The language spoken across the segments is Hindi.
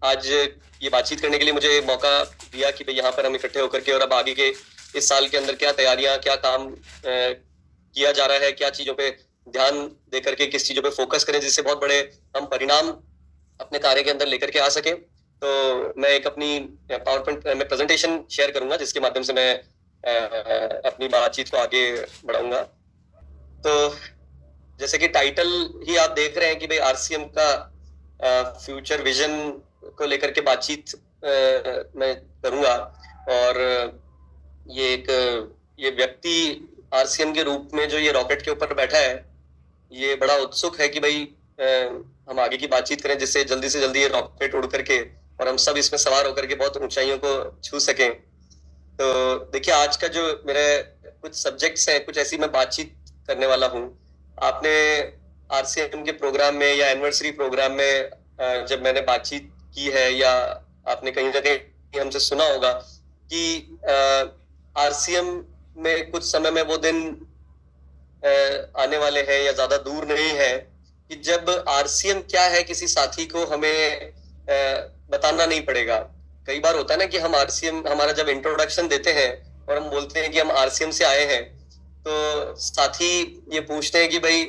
आज ये बातचीत करने के लिए मुझे मौका दिया कि भाई यहाँ पर हम इकट्ठे होकर के और अब आगे के इस साल के अंदर क्या तैयारियां, क्या काम किया जा रहा है, क्या चीजों पे ध्यान दे करके किस चीजों पे फोकस करें जिससे बहुत बड़े हम परिणाम अपने कार्य के अंदर लेकर के आ सके। तो मैं एक अपनी पावर पॉइंट में प्रेजेंटेशन शेयर करूंगा जिसके माध्यम से मैं अपनी बातचीत को आगे बढ़ाऊंगा। तो जैसे कि टाइटल ही आप देख रहे हैं कि भाई आरसीएम का फ्यूचर विजन को लेकर के बातचीत मैं करूंगा। और ये व्यक्ति आरसीएम के रूप में जो ये रॉकेट के ऊपर बैठा है, ये बड़ा उत्सुक है कि भाई हम आगे की बातचीत करें जिससे जल्दी से जल्दी ये रॉकेट उड़ करके और हम सब इसमें सवार होकर के बहुत ऊंचाइयों को छू सकें। तो देखिए, आज का जो मेरे कुछ सब्जेक्ट्स हैं, कुछ ऐसी मैं बातचीत करने वाला हूँ। आपने आरसीएम के प्रोग्राम में या एनिवर्सरी प्रोग्राम में जब मैंने बातचीत की है या आपने कहीं ना कहीं हमसे सुना होगा कि आरसीएम में कुछ समय में वो दिन आने वाले हैं या ज्यादा दूर नहीं है कि जब आरसीएम क्या है किसी साथी को हमें बताना नहीं पड़ेगा। कई बार होता है ना कि हम आरसीएम, हमारा जब इंट्रोडक्शन देते हैं और हम बोलते हैं कि हम आरसीएम से आए हैं, तो साथी ये पूछते हैं कि भाई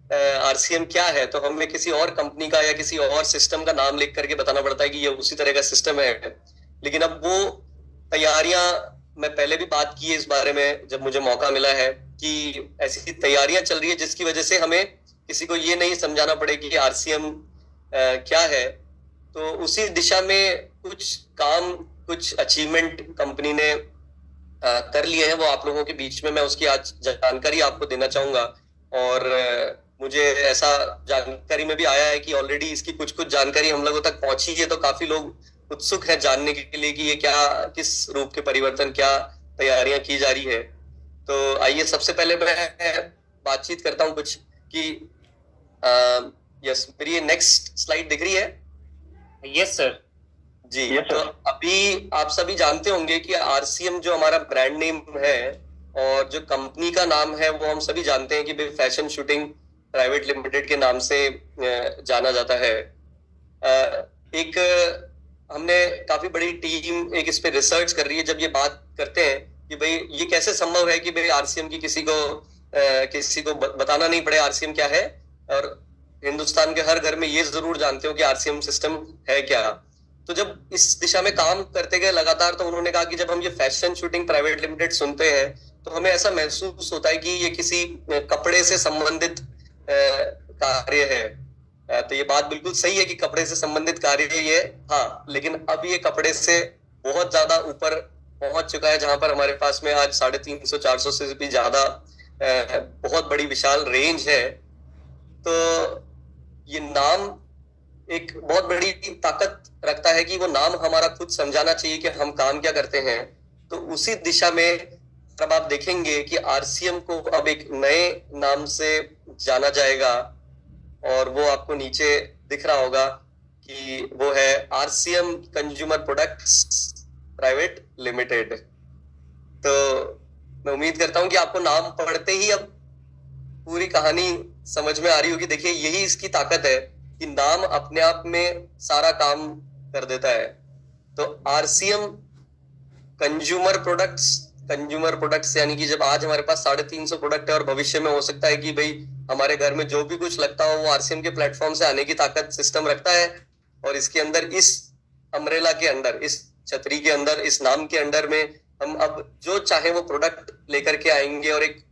आरसीएम क्या है, तो हमें किसी और कंपनी का या किसी और सिस्टम का नाम लिख करके बताना पड़ता है कि ये उसी तरह का सिस्टम है। लेकिन अब वो तैयारियां, मैं पहले भी बात की है इस बारे में जब मुझे मौका मिला है, कि ऐसी तैयारियां चल रही है जिसकी वजह से हमें किसी को ये नहीं समझाना पड़े कि आरसीएम क्या है। तो उसी दिशा में कुछ काम, कुछ अचीवमेंट कंपनी ने कर लिए हैं, वो आप लोगों के बीच में मैं उसकी आज जानकारी आपको देना चाहूंगा। और मुझे ऐसा जानकारी में भी आया है कि ऑलरेडी इसकी कुछ कुछ जानकारी हम लोगों तक पहुंची है, तो काफी लोग उत्सुक है जानने के लिए कि ये क्या, किस रूप के परिवर्तन, क्या तैयारियां की जा रही है। तो आइए सबसे पहले मैं बातचीत करता हूँ कुछ कि यस, मेरी नेक्स्ट स्लाइड दिख रही है? Yes sir. जी yes, तो अभी आप सभी जानते होंगे कि आरसीएम जो हमारा ब्रांड नेम है और जो कंपनी का नाम है वो हम सभी जानते हैं कि फैशन शूटिंग प्राइवेट लिमिटेड के नाम से जाना जाता है। एक हमने काफी बड़ी टीम एक इस पे रिसर्च कर रही है जब ये बात करते हैं कि भाई ये कैसे संभव है कि भाई आरसीएम की किसी को बताना नहीं पड़े आरसीएम क्या है, और हिंदुस्तान के हर घर में ये जरूर जानते हो कि आरसीएम सिस्टम है क्या। तो जब इस दिशा में काम करते गए लगातार, तो उन्होंने कहा कि जब हम ये फैशन शूटिंग प्राइवेट लिमिटेड सुनते हैं तो हमें ऐसा महसूस होता है कि ये किसी कपड़े से संबंधित कार्य है। तो ये बात बिल्कुल सही है कि कपड़े से संबंधित कार्य ये, हाँ, लेकिन अब ये कपड़े से बहुत ज्यादा ऊपर पहुंच चुका है, जहां पर हमारे पास में आज 350-400 से भी ज्यादा बहुत बड़ी विशाल रेंज है। तो ये नाम एक बहुत बड़ी ताकत रखता है कि वो नाम हमारा खुद समझाना चाहिए कि हम काम क्या करते हैं। तो उसी दिशा में अब आप देखेंगे कि आरसीएम को अब एक नए नाम से जाना जाएगा, और वो आपको नीचे दिख रहा होगा कि वो है RCM consumer products private limited. तो मैं उम्मीद करता हूं कि आपको नाम पढ़ते ही अब पूरी कहानी समझ में आ रही होगी। देखिए, यही इसकी ताकत है कि नाम अपने आप में सारा काम कर देता है। तो आरसीएम कंज्यूमर प्रोडक्ट्स यानी कि जब आज हमारे पास 350 प्रोडक्ट है और भविष्य में हो सकता है कि भाई हमारे घर में जो भी कुछ लगता हो वो आरसीएम के प्लेटफॉर्म से आने की ताकत सिस्टम रखता है। और इसके अंदर, इस अम्ब्रेला के अंदर, इस छतरी के अंदर, इस नाम के अंडर में हम अब जो चाहे वो प्रोडक्ट लेकर के आएंगे। और एक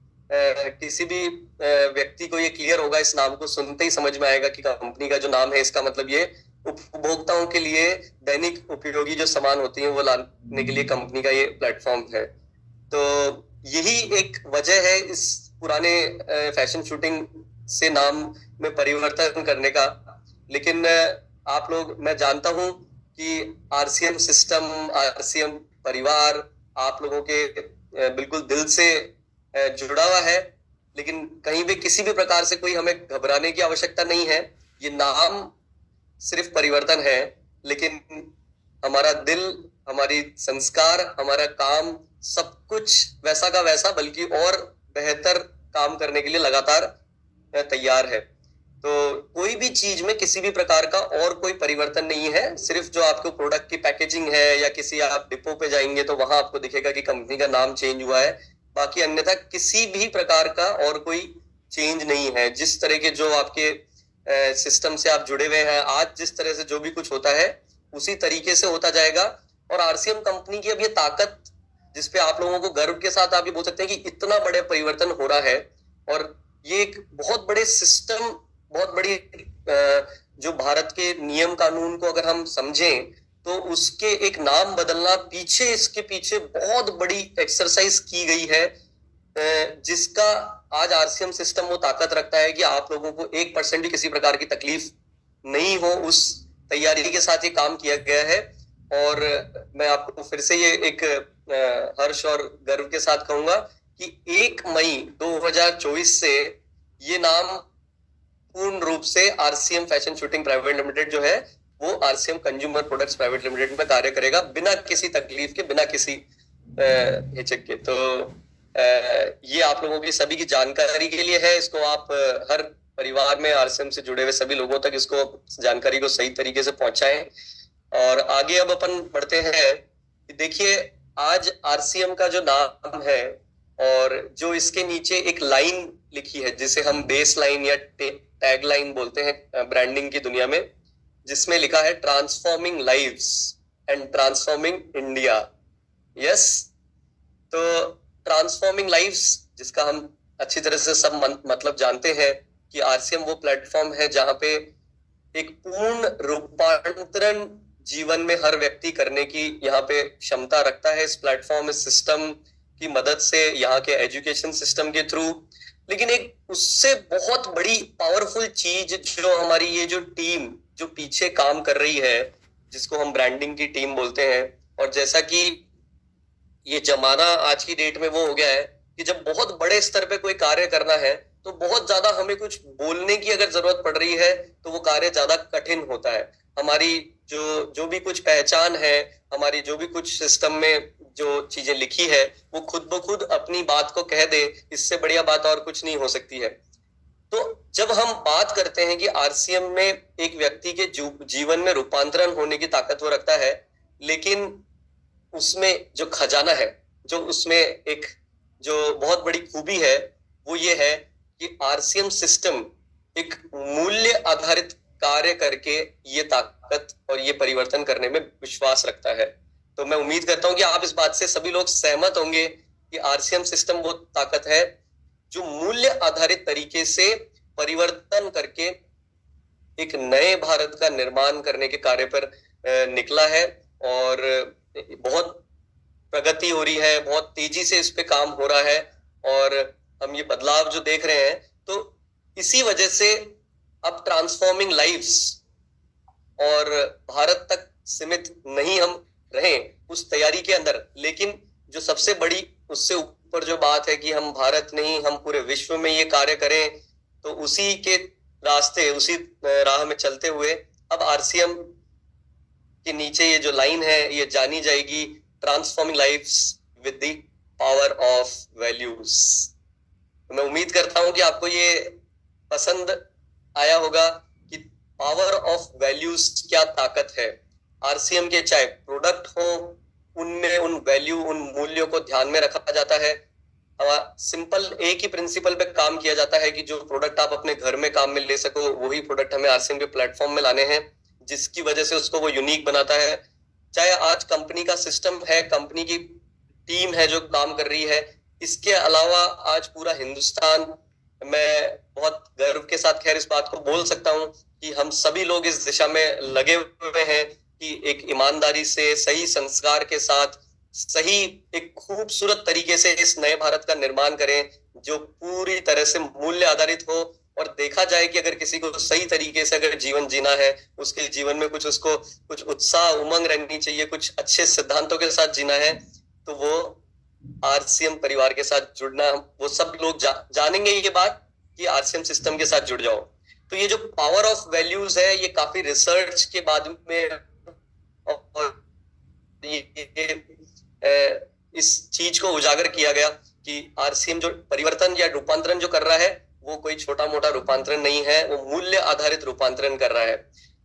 किसी भी व्यक्ति को ये क्लियर होगा, इस नाम को सुनते ही समझ में आएगा कि कंपनी का जो नाम है इसका मतलब ये उपभोक्ताओं के लिए दैनिक उपयोगी जो सामान होती हैं वो लाने के लिए कंपनी का ये प्लेटफॉर्म है। तो यही एक वजह है इस पुराने फैशन शूटिंग से नाम में परिवर्तन करने का। लेकिन आप लोग, मैं जानता हूं कि आरसीएम सिस्टम, आरसीएम परिवार आप लोगों के बिल्कुल दिल से जुड़ा हुआ है, लेकिन कहीं भी किसी भी प्रकार से कोई हमें घबराने की आवश्यकता नहीं है। ये नाम सिर्फ परिवर्तन है, लेकिन हमारा दिल, हमारी संस्कार, हमारा काम, सब कुछ वैसा का वैसा, बल्कि और बेहतर काम करने के लिए लगातार तैयार है। तो कोई भी चीज में किसी भी प्रकार का और कोई परिवर्तन नहीं है, सिर्फ जो आपको प्रोडक्ट की पैकेजिंग है या किसी आप डिपो पे जाएंगे तो वहां आपको दिखेगा कि कंपनी का नाम चेंज हुआ है। बाकी अन्यथा किसी भी प्रकार का और कोई चेंज नहीं है। जिस तरह के जो आपके सिस्टम से आप जुड़े हुए हैं, आज जिस तरह से जो भी कुछ होता है उसी तरीके से होता जाएगा। और आरसीएम कंपनी की अब ये ताकत, जिसपे आप लोगों को गर्व के साथ आप ये बोल सकते हैं कि इतना बड़े परिवर्तन हो रहा है, और ये एक बहुत बड़े सिस्टम, बहुत बड़ी जो भारत के नियम कानून को अगर हम समझें तो उसके एक नाम बदलना, पीछे इसके पीछे बहुत बड़ी एक्सरसाइज की गई है, जिसका आज आरसीएम सिस्टम वो ताकत रखता है कि आप लोगों को 1% भी किसी प्रकार की तकलीफ नहीं हो। उस तैयारी के साथ ये काम किया गया है। और मैं आपको फिर से ये एक हर्ष और गर्व के साथ कहूंगा कि 1 मई 2024 से ये नाम पूर्ण रूप से RCM fashion shooting private limited जो है वो RCM consumer products private limited में कार्य करेगा, बिना किसी तकलीफ के, बिना किसी हिचक के। तो ये आप लोगों की सभी की जानकारी के लिए है। इसको आप हर परिवार में आरसीएम से जुड़े हुए सभी लोगों तक इसको जानकारी को सही तरीके से पहुंचाएं। और आगे अब अपन बढ़ते हैं कि देखिए, आज आरसीएम का जो नाम है और जो इसके नीचे एक लाइन लिखी है जिसे हम बेस लाइन या टैग लाइन बोलते हैं ब्रांडिंग की दुनिया में, जिसमें लिखा है transforming lives and transforming India. Yes, तो ट्रांसफॉर्मिंग लाइव्स, जिसका हम अच्छी तरह से सब मतलब जानते हैं कि आरसीएम वो प्लेटफॉर्म है जहां पे एक पूर्ण रूपांतरण जीवन में हर व्यक्ति करने की यहाँ पे क्षमता रखता है। इस प्लेटफॉर्म, इस सिस्टम की मदद से, यहाँ के एजुकेशन सिस्टम के थ्रू। लेकिन एक उससे बहुत बड़ी पावरफुल चीज जो हमारी ये जो टीम जो पीछे काम कर रही है, जिसको हम ब्रांडिंग की टीम बोलते हैं, और जैसा कि ये जमाना आज की डेट में वो हो गया है कि जब बहुत बड़े स्तर पे कोई कार्य करना है तो बहुत ज्यादा हमें कुछ बोलने की अगर जरूरत पड़ रही है तो वो कार्य ज्यादा कठिन होता है। हमारी जो भी कुछ पहचान है, हमारी जो भी कुछ सिस्टम में जो चीजें लिखी है, वो खुद ब खुद अपनी बात को कह दे, इससे बढ़िया बात और कुछ नहीं हो सकती है। तो जब हम बात करते हैं कि आरसीएम में एक व्यक्ति के जीवन में रूपांतरण होने की ताकत वो रखता है, लेकिन उसमें जो खजाना है, जो उसमें एक जो बहुत बड़ी खूबी है, वो ये है कि आरसीएम सिस्टम एक मूल्य आधारित कार्य करके ये ताकत और ये परिवर्तन करने में विश्वास रखता है। तो मैं उम्मीद करता हूं कि आप इस बात से सभी लोग सहमत होंगे कि आरसीएम सिस्टम वो ताकत है जो मूल्य आधारित तरीके से परिवर्तन करके एक नए भारत का निर्माण करने के कार्य पर निकला है। और बहुत प्रगति हो रही है, बहुत तेजी से इस पे काम हो रहा है, और हम ये बदलाव जो देख रहे हैं, तो इसी वजह से अब ट्रांसफॉर्मिंग लाइव्स और भारत तक सीमित नहीं हम रहें उस तैयारी के अंदर। लेकिन जो सबसे बड़ी उससे ऊपर जो बात है कि हम भारत नहीं, हम पूरे विश्व में ये कार्य करें, तो उसी के रास्ते, उसी राह में चलते हुए अब आरसीएम के नीचे ये जो लाइन है ये जानी जाएगी, transforming lives with the power of values. मैं उम्मीद करता हूं कि आपको ये पसंद आया होगा कि पावर ऑफ वैल्यूज क्या ताकत है। आरसीएम के चाहे प्रोडक्ट हो, उनमें उन वैल्यू, उन मूल्यों को ध्यान में रखा जाता है। सिंपल एक ही प्रिंसिपल पे काम किया जाता है कि जो प्रोडक्ट आप अपने घर में काम में ले सको, वही प्रोडक्ट हमें आरसीएम के प्लेटफॉर्म में लाने हैं, जिसकी वजह से उसको वो यूनिक बनाता है। चाहे आज कंपनी का सिस्टम है, कंपनी की टीम है जो काम कर रही है, इसके अलावा आज पूरा हिंदुस्तान, मैं बहुत गर्व के साथ खैर इस बात को बोल सकता हूं कि हम सभी लोग इस दिशा में लगे हुए हैं कि एक ईमानदारी से, सही संस्कार के साथ, सही एक खूबसूरत तरीके से इस नए भारत का निर्माण करें जो पूरी तरह से मूल्य आधारित हो। और देखा जाए कि अगर किसी को सही तरीके से अगर जीवन जीना है, उसके जीवन में कुछ उसको कुछ उत्साह, उमंग रहनी चाहिए, कुछ अच्छे सिद्धांतों के साथ जीना है, तो वो आरसीएम परिवार के साथ जुड़ना, वो सब लोग जानेंगे ये बात कि आरसीएम सिस्टम के साथ जुड़ जाओ। तो ये जो पावर ऑफ वैल्यूज है, ये काफी रिसर्च के बाद में और इस चीज को उजागर किया गया कि आरसीएम जो परिवर्तन या रूपांतरण जो कर रहा है, वो कोई छोटा मोटा रूपांतरण नहीं है, वो मूल्य आधारित रूपांतरण कर रहा है।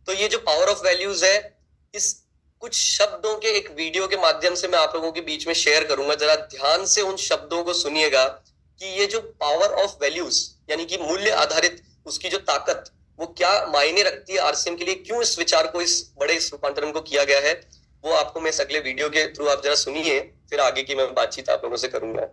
तो ये जो पावर ऑफ वैल्यूज है, इस कुछ शब्दों के एक वीडियो के माध्यम से मैं आप लोगों के बीच में शेयर करूंगा। जरा ध्यान से उन शब्दों को सुनिएगा कि ये जो पावर ऑफ वैल्यूज यानी कि मूल्य आधारित, उसकी जो ताकत वो क्या मायने रखती है आरसीएम के लिए, क्यों इस विचार को, इस बड़े इस रूपांतरण को किया गया है, वो आपको मैं इस अगले वीडियो के थ्रू आप जरा सुनिए, फिर आगे की मैं बातचीत आप लोगों से करूंगा।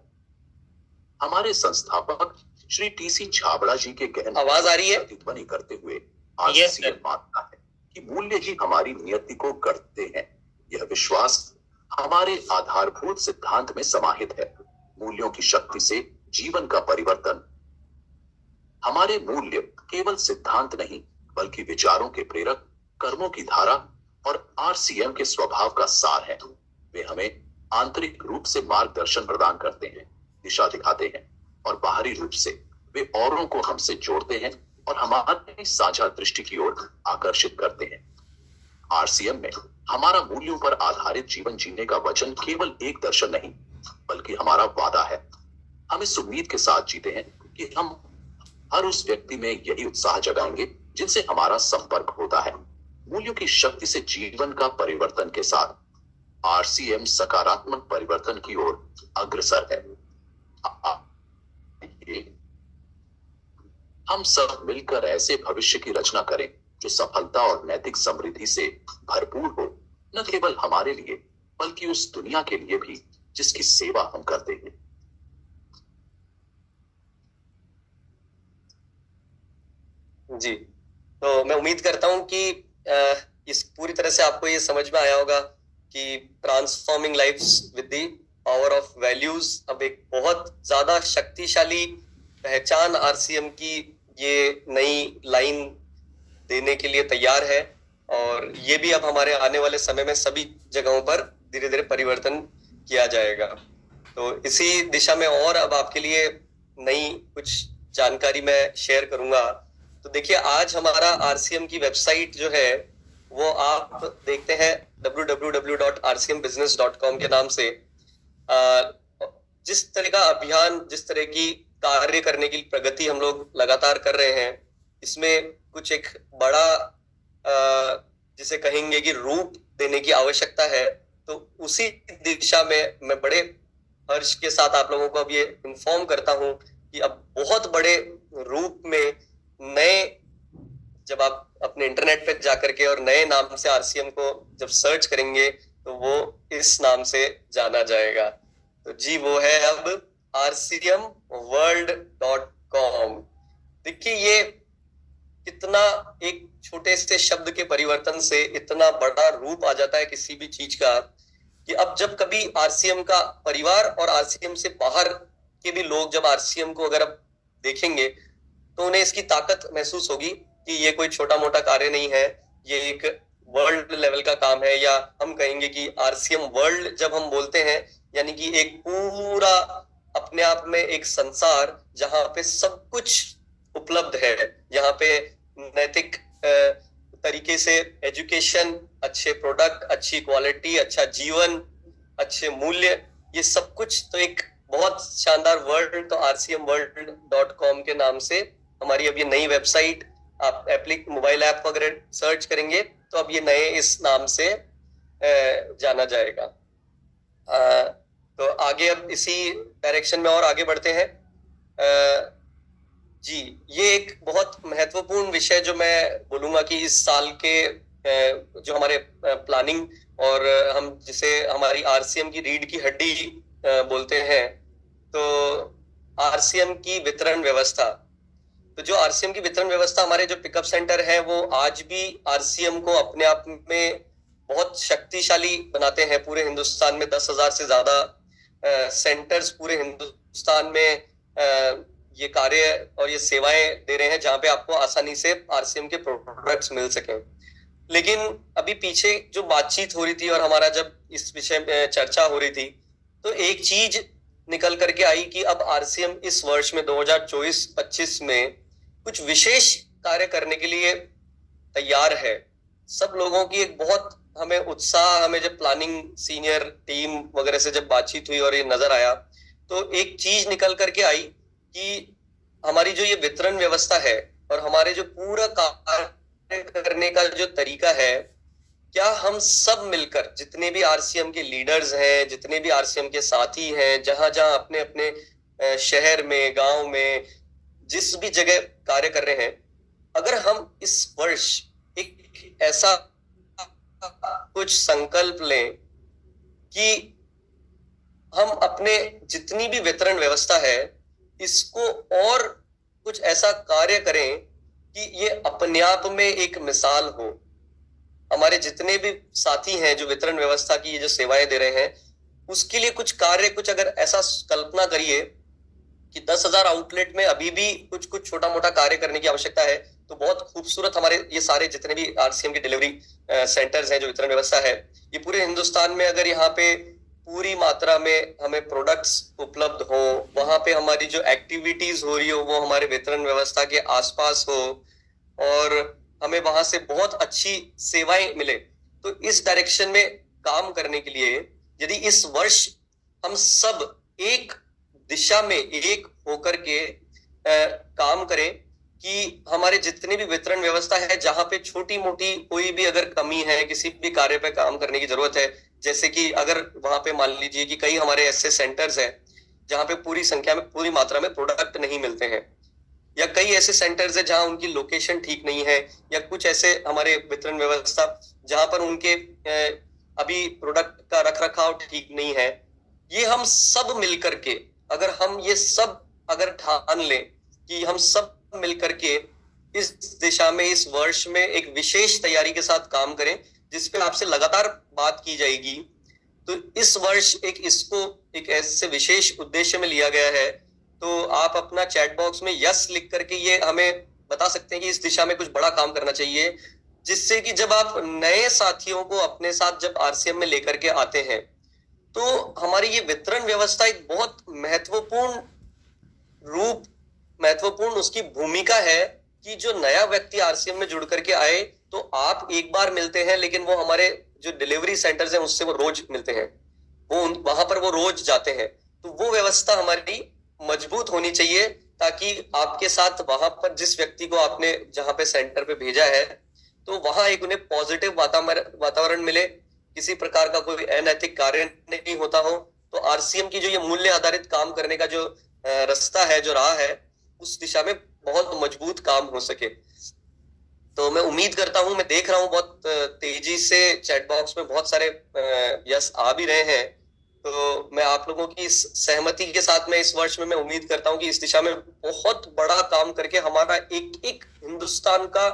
हमारे संस्थापक श्री टीसी छाबड़ा जी के गहन आवाज आ रही है? प्रतिध्वनि करते हुए आरसीएम मानता है कि मूल्य ही हमारी नियति को गढ़ते हैं। यह विश्वास हमारे आधारभूत सिद्धांत में समाहित है। मूल्यों की शक्ति से जीवन का परिवर्तन। हमारे मूल्य केवल सिद्धांत नहीं बल्कि विचारों के प्रेरक, कर्मों की धारा और आरसीएम के स्वभाव का सार है। वे हमें आंतरिक रूप से मार्गदर्शन प्रदान करते हैं, दिशा दिखाते हैं, और बाहरी रूप से वे औरों को हमसे जोड़ते हैं और हमारी साझा दृष्टि की ओर आकर्षित करते हैं। आरसीएम में हमारा मूल्यों पर आधारित जीवन जीने का वचन केवल एक दर्शन नहीं बल्कि हमारा वादा है। हम इस उम्मीद के साथ जीते हैं कि हम हर उस व्यक्ति में यही उत्साह जगाएंगे जिनसे हमारा संपर्क होता है। मूल्यों की शक्ति से जीवन का परिवर्तन के साथ आरसीएम सकारात्मक परिवर्तन की ओर अग्रसर है। हम सब मिलकर ऐसे भविष्य की रचना करें जो सफलता और नैतिक समृद्धि से भरपूर हो, न केवल हमारे लिए बल्कि उस दुनिया के लिए भी जिसकी सेवा हम करते हैं। जी, तो मैं उम्मीद करता हूं कि इस पूरी तरह से आपको ये समझ में आया होगा कि transforming lives with the power of values अब एक बहुत ज्यादा शक्तिशाली पहचान आरसीएम की ये नई लाइन देने के लिए तैयार है, और ये भी अब हमारे आने वाले समय में सभी जगहों पर धीरे धीरे परिवर्तन किया जाएगा। तो इसी दिशा में और अब आपके लिए नई कुछ जानकारी मैं शेयर करूंगा। तो देखिए, आज हमारा आरसीएम की वेबसाइट जो है वो आप देखते हैं www.rcmbusiness.com के नाम से। जिस तरह का अभियान, जिस तरह की कार्य करने की प्रगति हम लोग लगातार कर रहे हैं, इसमें कुछ एक बड़ा जिसे कहेंगे कि रूप देने की आवश्यकता है। तो उसी दिशा में मैं बड़े हर्ष के साथ आप लोगों को अब ये इन्फॉर्म करता हूं कि अब बहुत बड़े रूप में नए, जब आप अपने इंटरनेट पे जाकर के और नए नाम से आरसीएम को जब सर्च करेंगे तो वो इस नाम से जाना जाएगा। तो जी, वो है अब rcmworld.com। देखिए, ये कितना एक छोटे से शब्द के परिवर्तन से इतना बड़ा रूप आ जाता है किसी भी चीज का, कि अब जब कभी आरसीएम का परिवार और आरसीएम से बाहर के भी लोग जब आरसीएम को अगर अब देखेंगे तो उन्हें इसकी ताकत महसूस होगी कि ये कोई छोटा मोटा कार्य नहीं है, ये एक वर्ल्ड लेवल का काम है। या हम कहेंगे कि आरसीएम वर्ल्ड जब हम बोलते हैं, यानी कि एक पूरा अपने आप में एक संसार जहां पे सब कुछ उपलब्ध है, जहां पे नैतिक तरीके से एजुकेशन, अच्छे प्रोडक्ट, अच्छी क्वालिटी, अच्छा जीवन, अच्छे मूल्य, ये सब कुछ तो एक बहुत शानदार वर्ल्ड। तो rcmworld.com के नाम से हमारी अब ये नई वेबसाइट, आप मोबाइल ऐप वगैरह सर्च करेंगे तो अब ये नए इस नाम से जाना जाएगा। तो आगे अब इसी डायरेक्शन में और आगे बढ़ते हैं। जी, ये एक बहुत महत्वपूर्ण विषय जो मैं बोलूंगा कि इस साल के जो हमारे प्लानिंग और हम जिसे हमारी आरसीएम की रीढ़ की हड्डी बोलते हैं, तो आरसीएम की वितरण व्यवस्था। तो जो आरसीएम की वितरण व्यवस्था, हमारे जो पिकअप सेंटर है वो आज भी आरसीएम को अपने आप में बहुत शक्तिशाली बनाते हैं। पूरे हिंदुस्तान में 10,000 से ज्यादा सेंटर्स पूरे हिंदुस्तान में ये कार्य और ये सेवाएं दे रहे हैं, जहां पे आपको आसानी से आरसीएम के प्रोडक्ट्स मिल सके। लेकिन अभी पीछे जो बातचीत हो रही थी और हमारा जब इस विषय में चर्चा हो रही थी, तो एक चीज निकल करके आई कि अब आरसीएम इस वर्ष में 2024-25 में कुछ विशेष कार्य करने के लिए तैयार है। सब लोगों की एक बहुत हमें उत्साह, हमें जब प्लानिंग सीनियर टीम वगैरह से जब बातचीत हुई और ये नजर आया, तो एक चीज निकल करके आई कि हमारी जो ये वितरण व्यवस्था है और हमारे जो पूरा कार्य करने का जो तरीका है, क्या हम सब मिलकर, जितने भी आरसीएम के लीडर्स हैं, जितने भी आरसीएम के साथी हैं, जहां जहां अपने अपने शहर में, गांव में, जिस भी जगह कार्य कर रहे हैं, अगर हम इस वर्ष एक ऐसा कुछ संकल्प लें कि हम अपने जितनी भी वितरण व्यवस्था है इसको और कुछ ऐसा कार्य करें कि ये अपने आप में एक मिसाल हो। हमारे जितने भी साथी हैं जो वितरण व्यवस्था की ये जो सेवाएं दे रहे हैं, उसके लिए कुछ कार्य, कुछ अगर ऐसा कल्पना करिए कि 10,000 आउटलेट में अभी भी कुछ कुछ छोटा मोटा कार्य करने की आवश्यकता है, तो बहुत खूबसूरत हमारे ये सारे जितने भी आरसीएम के डिलीवरी सेंटर्स हैं, जो वितरण व्यवस्था है, ये पूरे हिंदुस्तान में अगर यहाँ पे पूरी मात्रा में हमें प्रोडक्ट्स उपलब्ध हो, वहां पे हमारी जो एक्टिविटीज हो रही हो वो हमारे वितरण व्यवस्था के आसपास हो और हमें वहां से बहुत अच्छी सेवाएं मिले, तो इस डायरेक्शन में काम करने के लिए यदि इस वर्ष हम सब एक दिशा में एक होकर के काम करें कि हमारे जितने भी वितरण व्यवस्था है, जहां पे छोटी मोटी कोई भी अगर कमी है, किसी भी कार्य पे काम करने की जरूरत है, जैसे कि अगर वहां पे मान लीजिए कि कई हमारे ऐसे सेंटर्स हैं जहां पे पूरी संख्या में, पूरी मात्रा में प्रोडक्ट नहीं मिलते हैं, या कई ऐसे सेंटर्स हैं जहां उनकी लोकेशन ठीक नहीं है, या कुछ ऐसे हमारे वितरण व्यवस्था जहां पर उनके अभी प्रोडक्ट का रख रखाव ठीक नहीं है, ये हम सब मिलकर के अगर हम ये सब अगर ठान लें कि हम सब मिलकर के इस दिशा में इस वर्ष में एक विशेष तैयारी के साथ काम करें, जिसपे आपसे लगातार बात की जाएगी, तो इस वर्ष एक इसको एक ऐसे विशेष उद्देश्य में लिया गया है, तो आप अपना चैट बॉक्स में यस लिख करके ये हमें बता सकते हैं कि इस दिशा में कुछ बड़ा काम करना चाहिए, जिससे कि जब आप नए साथियों को अपने साथ जब आरसीएम में लेकर के आते हैं, तो हमारी ये वितरण व्यवस्था एक बहुत महत्वपूर्ण उसकी भूमिका है कि जो नया व्यक्ति आरसीएम में जुड़ करके आए, तो आप एक बार मिलते हैं, लेकिन वो हमारे जो डिलीवरी सेंटर्स हैं उससे वो रोज मिलते हैं, वो वहां पर वो रोज जाते हैं, तो वो व्यवस्था हमारी मजबूत होनी चाहिए, ताकि आपके साथ वहां पर जिस व्यक्ति को आपने जहां पे सेंटर पे भेजा है, तो वहां एक उन्हें पॉजिटिव वातावरण मिले, किसी प्रकार का कोई अनैतिक कार्य नहीं होता हो, तो आरसीएम की जो ये मूल्य आधारित काम करने का जो रास्ता है, जो राह है, उस दिशा में बहुत मजबूत काम हो सके। तो मैं उम्मीद करता हूं, मैं देख रहा हूं बहुत तेजी से चैट बॉक्स में बहुत सारे यस आ भी रहे हैं, तो मैं आप लोगों की इस सहमति के साथ में इस वर्ष में मैं उम्मीद करता हूं कि इस दिशा में बहुत बड़ा काम करके हमारा एक एक हिंदुस्तान का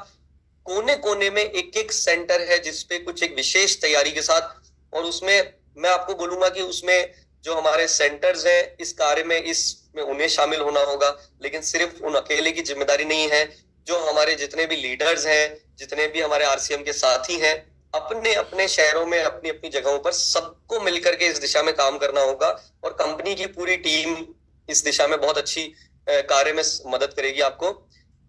कोने कोने में एक एक सेंटर है जिसपे कुछ एक विशेष तैयारी के साथ, और उसमें मैं आपको बोलूंगा कि उसमें जो हमारे सेंटर्स हैं इस कार्य में, इसमें उन्हें शामिल होना होगा, लेकिन सिर्फ उन अकेले की जिम्मेदारी नहीं है, जो हमारे जितने भी लीडर्स हैं, जितने भी हमारे आरसीएम के साथी हैं, अपने अपने शहरों में अपनी अपनी जगहों पर सबको मिलकर के इस दिशा में काम करना होगा, और कंपनी की पूरी टीम इस दिशा में बहुत अच्छी कार्य में मदद करेगी आपको।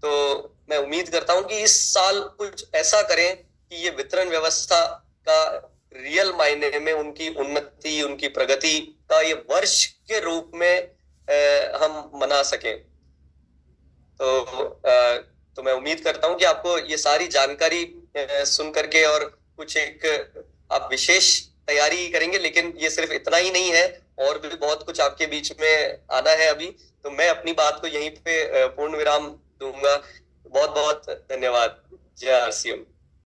तो मैं उम्मीद करता हूं कि इस साल कुछ ऐसा करें कि ये वितरण व्यवस्था का रियल मायने में उनकी उन्नति, उनकी प्रगति का ये वर्ष के रूप में हम मना सकें। तो मैं उम्मीद करता हूं कि आपको ये सारी जानकारी सुन करके और कुछ एक आप विशेष तैयारी करेंगे, लेकिन ये सिर्फ इतना ही नहीं है, और भी बहुत कुछ आपके बीच में आना है अभी। तो मैं अपनी बात को यहीं पे पूर्ण विराम दूंगा। बहुत बहुत धन्यवाद। जय आरसीएम।